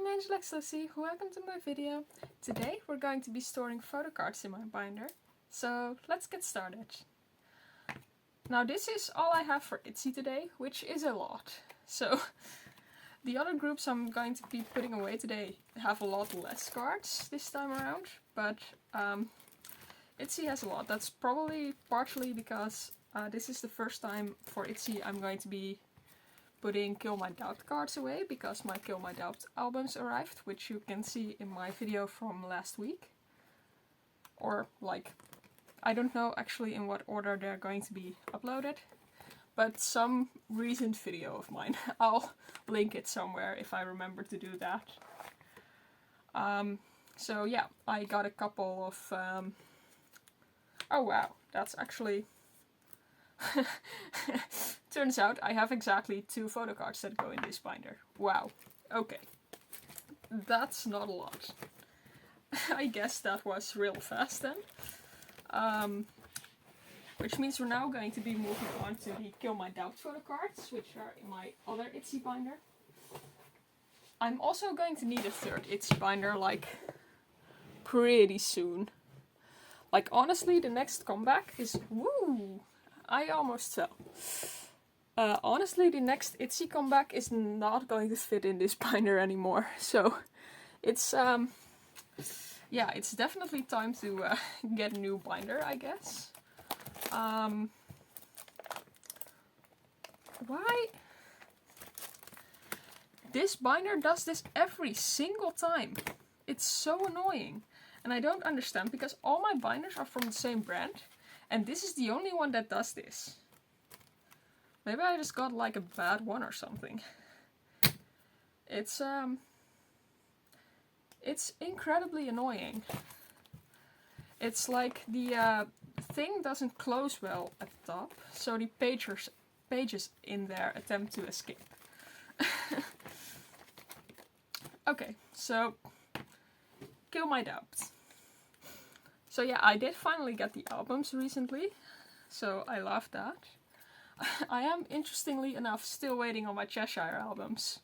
angellxluci, welcome to my video. Today we're going to be storing photocards in my binder, so let's get started. Now this is all I have for Itzy today, which is a lot. So the other groups I'm going to be putting away today have a lot less cards this time around, but Itzy has a lot. That's probably partially because this is the first time for Itzy I'm going to be putting Kill My Doubt cards away, because my Kill My Doubt albums arrived, which you can see in my video from last week. Or like, I don't know actually in what order they're going to be uploaded, but some recent video of mine. I'll link it somewhere if I remember to do that. So yeah, I got a couple of... oh wow, that's actually... Turns out I have exactly 2 photocards that go in this binder. Wow, okay. That's not a lot. I guess that was real fast then. Which means we're now going to be moving on to the Kill My Doubt photocards, which are in my other Itzy binder. I'm also going to need a third Itzy binder, like, pretty soon. Like, honestly, the next comeback is... Woo! I almost fell. Honestly, the next Itzy comeback is not going to fit in this binder anymore. So, it's, yeah, it's definitely time to get a new binder, I guess. Why? This binder does this every single time. It's so annoying. And I don't understand, because all my binders are from the same brand. And this is the only one that does this. Maybe I just got like a bad one or something. It's incredibly annoying. It's like the thing doesn't close well at the top, so the pages in there attempt to escape. Okay, so Kill My Doubt. So yeah, I did finally get the albums recently, so I love that. I am, interestingly enough, still waiting on my Cheshire albums.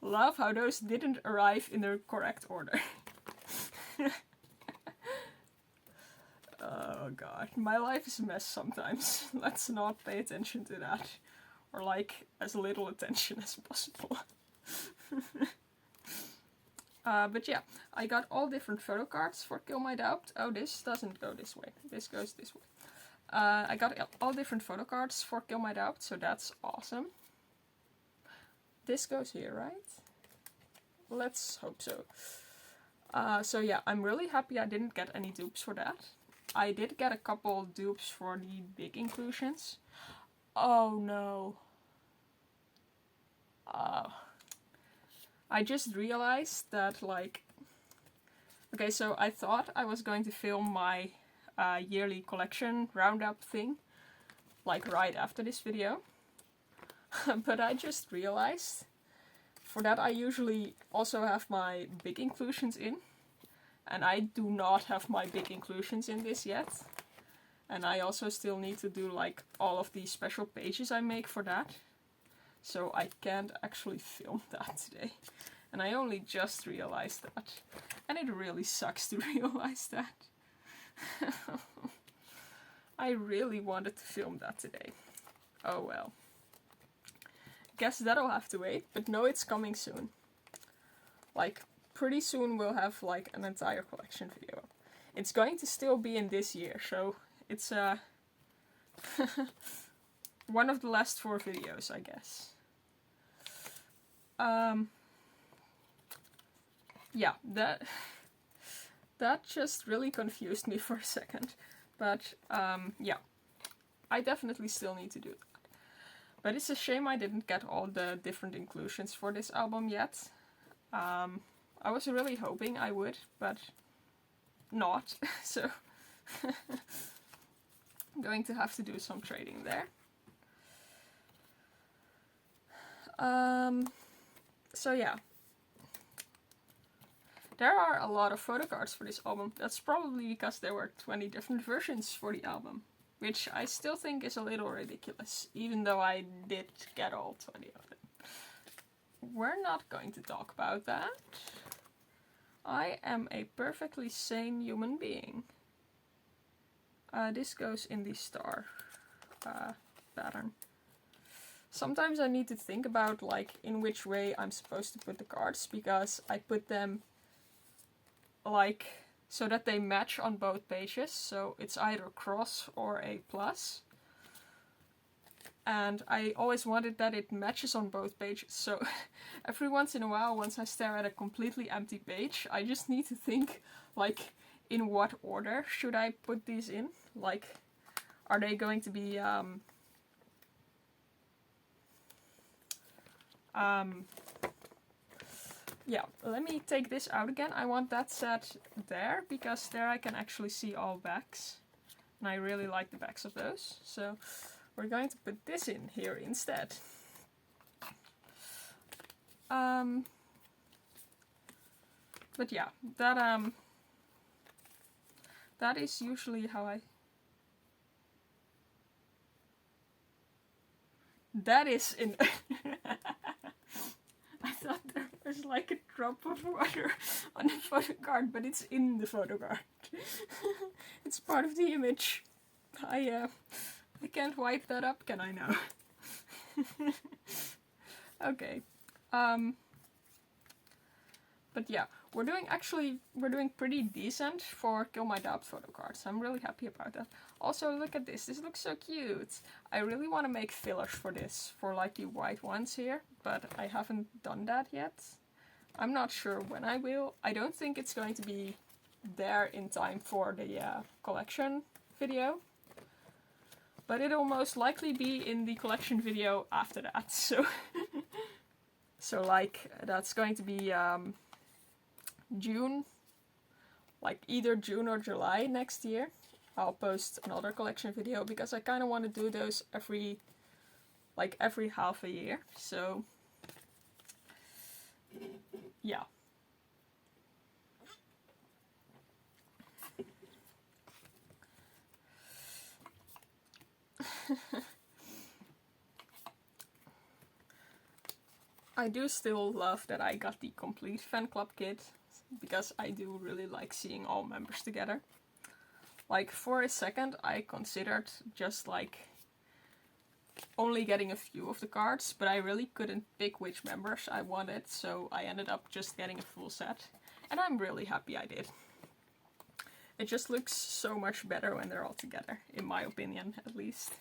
Love how those didn't arrive in the correct order. Oh god, my life is a mess sometimes. Let's not pay attention to that. Or like, as little attention as possible. But yeah, I got all different photocards for Kill My Doubt. Oh, this doesn't go this way. This goes this way. I got all different photocards for Kill My Doubt, so that's awesome. This goes here, right? Let's hope so. So yeah, I'm really happy I didn't get any dupes for that. I did get a couple dupes for the big inclusions. Oh no. I just realized that, like... Okay, so I thought I was going to film my yearly collection roundup thing, like right after this video. But I just realized, for that I usually also have my big inclusions in. And I do not have my big inclusions in this yet. And I also still need to do like all of the special pages I make for that. So I can't actually film that today. And I only just realized that. And it really sucks to realize that. I really wanted to film that today. Oh well. Guess that'll have to wait, but no, it's coming soon. Like, pretty soon we'll have like an entire collection video. It's going to still be in this year, so it's one of the last 4 videos, I guess. Yeah, that just really confused me for a second. But, yeah, I definitely still need to do that. But it's a shame I didn't get all the different inclusions for this album yet. I was really hoping I would, but not, so I'm going to have to do some trading there. So yeah. There are a lot of photocards for this album. That's probably because there were 20 different versions for the album, which I still think is a little ridiculous, even though I did get all 20 of them. We're not going to talk about that. I am a perfectly sane human being. This goes in the star pattern. Sometimes I need to think about like in which way I'm supposed to put the cards, because I put them like so that they match on both pages, so it's either cross or a plus. And I always wanted that it matches on both pages, so every once in a while, once I stare at a completely empty page, I just need to think, like, in what order should I put these in? Like, are they going to be, yeah, let me take this out again. I want that set there, because there I can actually see all backs. And I really like the backs of those, so we're going to put this in here instead. But yeah, that is usually how I... That is in... I thought there was like a drop of water on the photocard, but it's in the photocard. It's part of the image. I can't wipe that up, can I now? Okay. But yeah, we're doing pretty decent for Kill My Doubt photocards. I'm really happy about that. Also, look at this. This looks so cute. I really want to make fillers for this, for like the white ones here, but I haven't done that yet. I'm not sure when I will. I don't think it's going to be there in time for the collection video. But it'll most likely be in the collection video after that, so... So like, that's going to be June, like either June or July next year. I'll post another collection video, because I kind of want to do those every half a year, so... Yeah. I do still love that I got the complete fan club kit, because I do really like seeing all members together. Like, for a second I considered just like only getting a few of the cards, but I really couldn't pick which members I wanted, so I ended up just getting a full set. And I'm really happy I did. It just looks so much better when they're all together, in my opinion at least.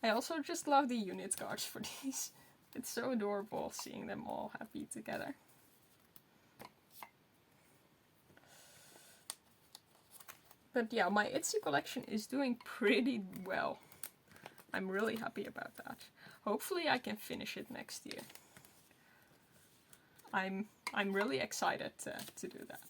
I also just love the unit cards for these. It's so adorable seeing them all happy together. But yeah, my Itzy collection is doing pretty well. I'm really happy about that. Hopefully I can finish it next year. I'm really excited to do that.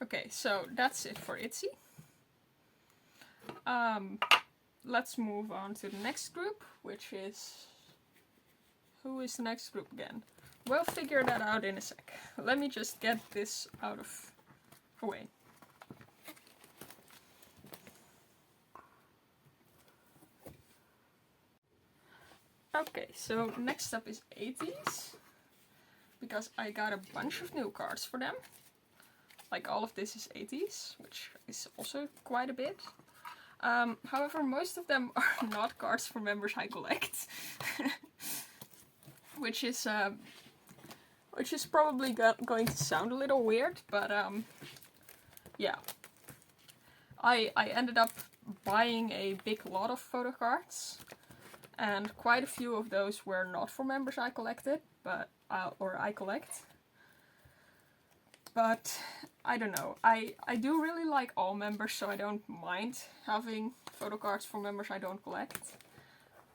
Okay, so that's it for Itzy. Let's move on to the next group, which is... Who is the next group again? We'll figure that out in a sec. Let me just get this out of the way. Okay, so next up is Ateez, because I got a bunch of new cards for them. Like, all of this is Ateez, which is also quite a bit. However, most of them are not cards for members I collect. which is probably going to sound a little weird, but yeah. I ended up buying a big lot of photocards, and quite a few of those were not for members I collected, but or I collect. But I don't know, I do really like all members, so I don't mind having photocards for members I don't collect.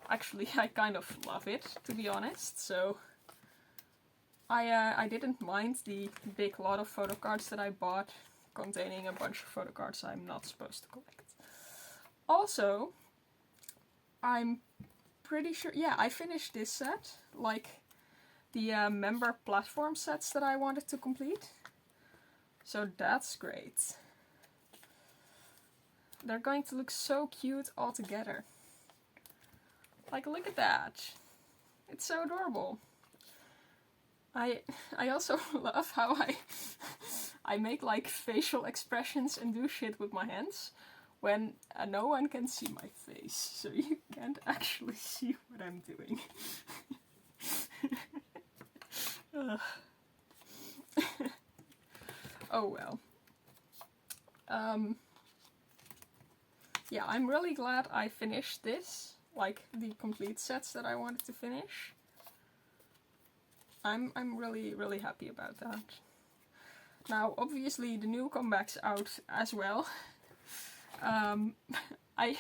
Actually, I kind of love it, to be honest, so I didn't mind the big lot of photocards that I bought, containing a bunch of photocards I'm not supposed to collect. Also, I'm pretty sure, yeah, I finished this set, like the member platform sets that I wanted to complete. So that's great. They're going to look so cute all together. Like, look at that. It's so adorable. I also love how I make like facial expressions and do shit with my hands when no one can see my face, so you can't actually see what I'm doing. Oh well. Yeah, I'm really glad I finished this, like the complete sets that I wanted to finish. I'm really happy about that. Now, obviously, the new comeback's out as well. I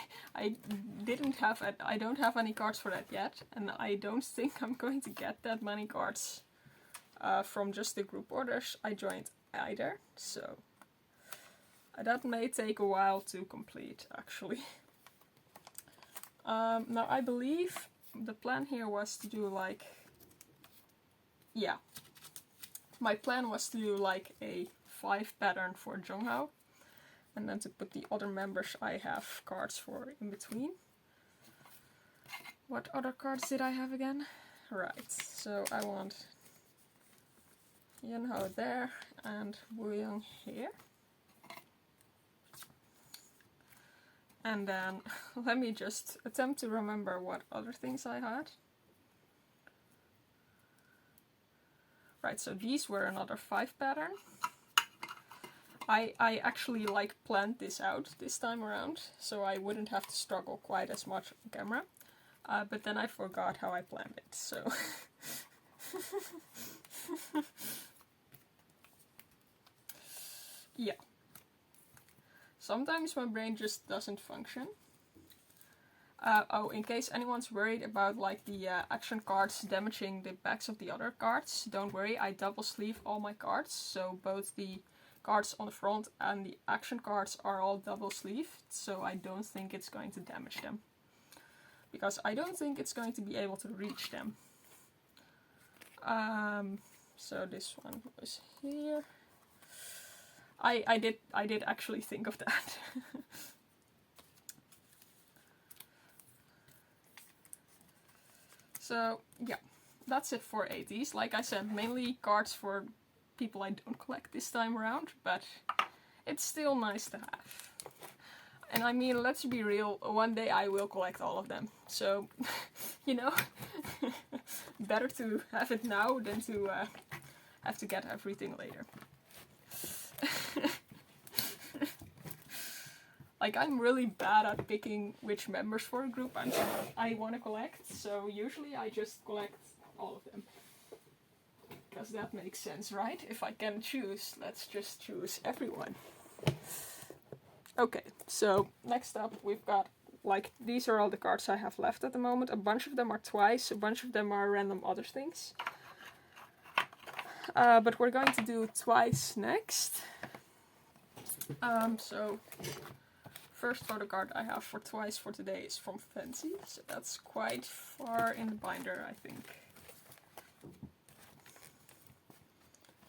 don't have any cards for that yet, and I don't think I'm going to get that many cards from just the group orders I joined either. So that may take a while to complete, actually. Now, I believe the plan here was to do like, yeah, my plan was to do like a 5 pattern for Jongho, and then to put the other members I have cards for in between. What other cards did I have again? Right, so I want Yeonho there and Wooyoung here. And then let me just attempt to remember what other things I had. Right, so these were another 5 pattern. I actually like planned this out this time around, so I wouldn't have to struggle quite as much on camera. But then I forgot how I planned it, so... Yeah. Sometimes my brain just doesn't function. Oh, in case anyone's worried about like the action cards damaging the backs of the other cards, don't worry, I double sleeve all my cards, so both the cards on the front and the action cards are all double sleeved, so I don't think it's going to damage them. Because I don't think it's going to be able to reach them. So this one was here. I did actually think of that. So yeah, that's it for Ateez. Like I said, mainly cards for people I don't collect this time around, but it's still nice to have. And I mean, let's be real, one day I will collect all of them. So, you know, better to have it now than to have to get everything later. Like, I'm really bad at picking which members for a group I want to collect, so usually I just collect all of them. Because that makes sense, right? If I can choose, let's just choose everyone. Okay, so next up we've got, like, these are all the cards I have left at the moment. A bunch of them are twice, a bunch of them are random other things. But we're going to do twice next. So first photocard I have for twice for today is from Fancy, so that's quite far in the binder, I think.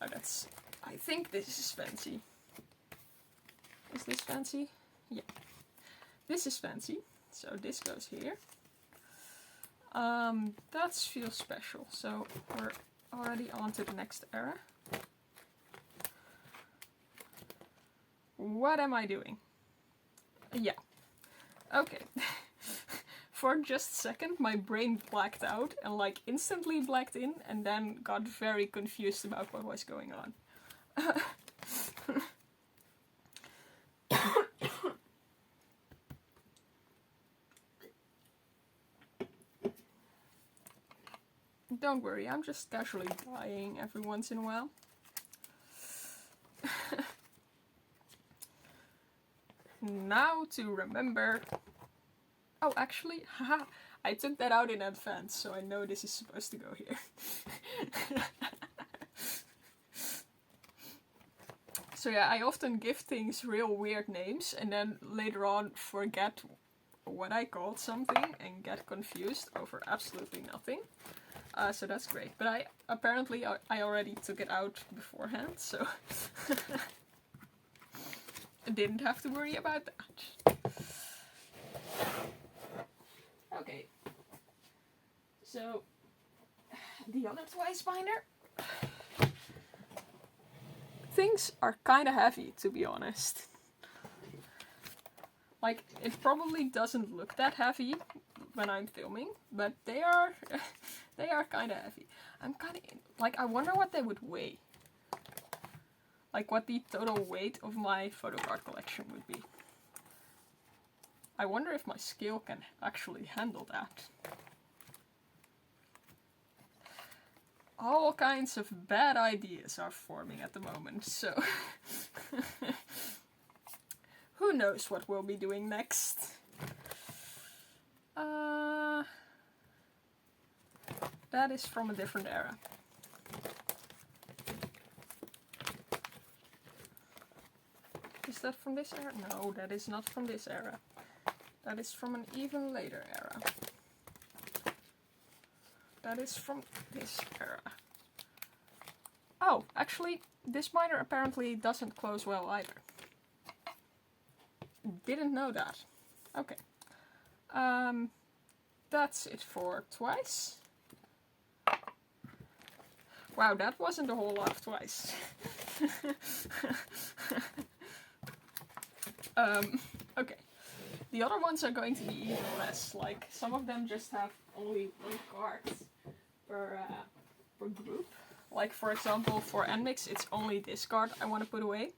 Oh, I think this is Fancy. Is this Fancy? Yeah. This is Fancy, so this goes here. That feels special, so we're already on to the next era. What am I doing? Yeah. Okay. For just a second, my brain blacked out and like instantly blacked in and then got very confused about what was going on. Don't worry, I'm just casually dying every once in a while. Now to remember... Oh, actually, haha, I took that out in advance, so I know this is supposed to go here. So yeah, I often give things real weird names, and then later on forget what I called something and get confused over absolutely nothing. So that's great. But I already took it out beforehand, so I didn't have to worry about that. Okay. So the other twice binder. Things are kind of heavy, to be honest. Like, it probably doesn't look that heavy when I'm filming, but they are kind of heavy. I'm kind of like, I wonder what they would weigh. Like, what the total weight of my photocard collection would be. I wonder if my scale can actually handle that. All kinds of bad ideas are forming at the moment, so who knows what we'll be doing next. That is from a different era. Is that from this era? No, that is not from this era. That is from an even later era. That is from this era. Oh, actually, this binder apparently doesn't close well either. Didn't know that. Okay. That's it for twice. Wow, that wasn't a whole lot of twice. Okay. The other ones are going to be even less. Like, some of them just have only one card per group. Like, for example, for Nmixx, it's only this card I want to put away.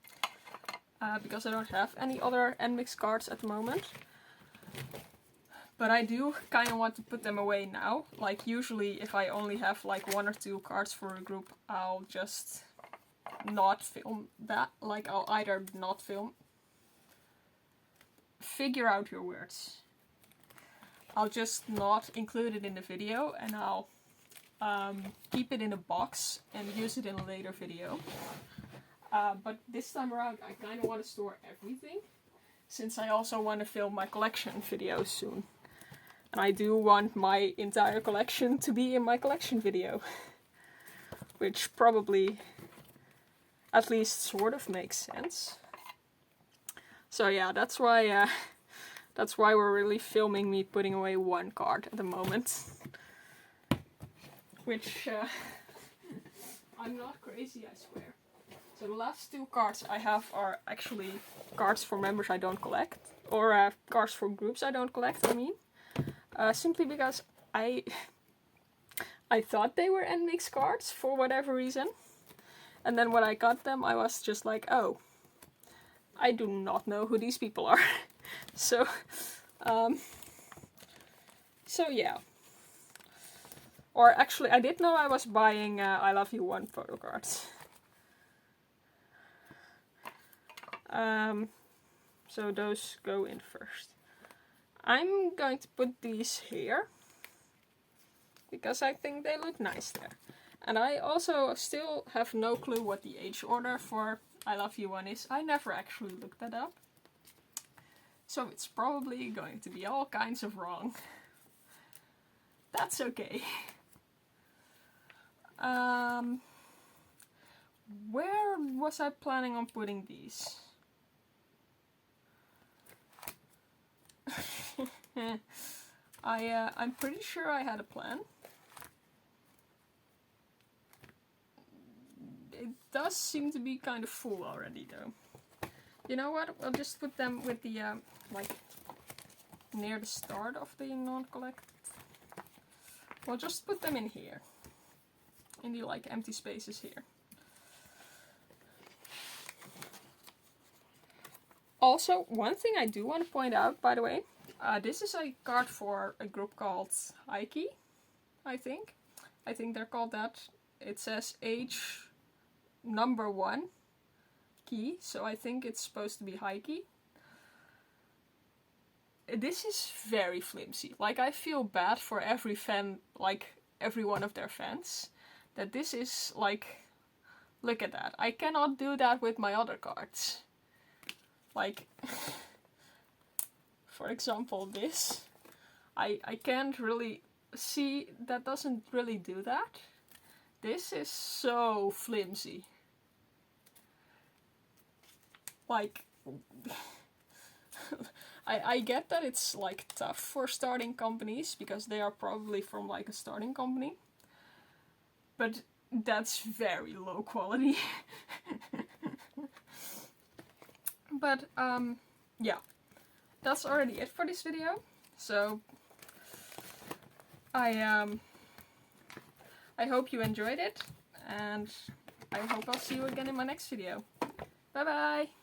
Because I don't have any other Nmixx cards at the moment. But I do kind of want to put them away now. Like, usually if I only have like 1 or 2 cards for a group, I'll just not film that. Like, I'll either not film. Figure out your words. I'll just not include it in the video, and I'll keep it in a box and use it in a later video. But this time around I kind of want to store everything, since I also want to film my collection videos soon. And I do want my entire collection to be in my collection video. Which probably at least sort of makes sense. So yeah, that's why we're really filming me putting away 1 card at the moment. Which, I'm not crazy, I swear. So the last 2 cards I have are actually cards for members I don't collect. Or cards for groups I don't collect, I mean. Simply because I thought they were Nmixx cards for whatever reason. And then when I got them, I was just like, oh, I do not know who these people are. So yeah. Or actually, I did know I was buying I Love You 1 photocards. So those go in first. I'm going to put these here, because I think they look nice there. And I also still have no clue what the age order for I Love You 1 is. I never actually looked that up. So it's probably going to be all kinds of wrong. That's okay. Where was I planning on putting these? I'm pretty sure I had a plan. It does seem to be kind of full already, though. You know what? I'll just put them with the, like, near the start of the non-collect. We'll just put them in here. In the, like, empty spaces here. Also, one thing I do want to point out, by the way, this is a card for a group called Heike, I think. I think they're called that. It says age number 1 key, so I think it's supposed to be Heike. This is very flimsy. Like, I feel bad for every fan, like, every one of their fans. That this is, like, look at that. I cannot do that with my other cards. Like, for example, this. I can't really see, that doesn't really do that. This is so flimsy. Like, I get that it's like tough for starting companies because they are probably from like a starting company, but that's very low quality. But yeah, that's already it for this video. So I hope you enjoyed it, and I hope I'll see you again in my next video. Bye bye!